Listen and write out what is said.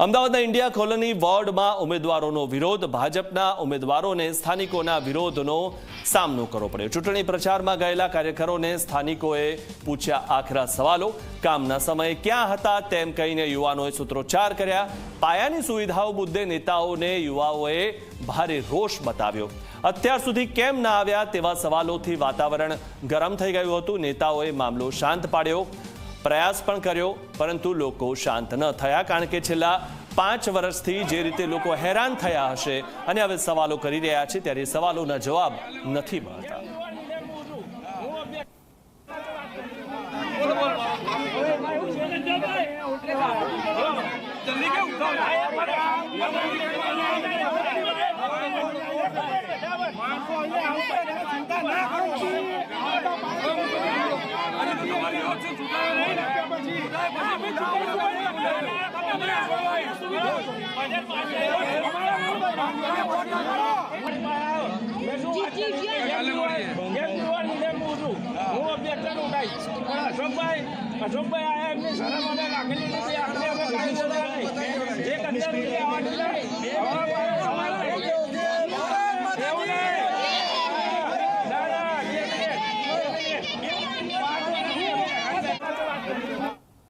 અમદાવાદના India colony વોર્ડમાં ઉમેદવારોનો વિરોધ, ભાજપના ઉમેદવારોને સ્થાનિકોના વિરોધનો સામનો કરવો પડ્યો। ચૂંટણી પ્રચારમાં ગયેલા કાર્યકરોને સ્થાનિકોએ પૂછ્યા આખરા સવાલો। કામના સમયે ક્યાં હતા તેમ કહીને યુવાનોએ સૂત્રોચ્ચાર કર્યા। પાયાની સુવિધાઓ મુદ્દે નેતાઓને યુવાઓએ ભારે રોષ બતાવ્યો। અત્યાર સુધી કેમ ના આવ્યા તેવા સવાલોથી વાતાવરણ ગરમ થઈ ગયું હતું। નેતાઓએ મામલો શાંત પાડ્યો, પ્રયાસ પણ કર્યો, પરંતુ લોકો શાંત ન થયા, કારણ કે છેલ્લા 5 વર્ષથી જે રીતે લોકો હેરાન થયા હશે અને હવે સવાલો કરી રહ્યા છે ત્યારે સવાલોના જવાબ નથી મળતા। અશોકભાઈ આયા એમને સારા માટે રાખેલી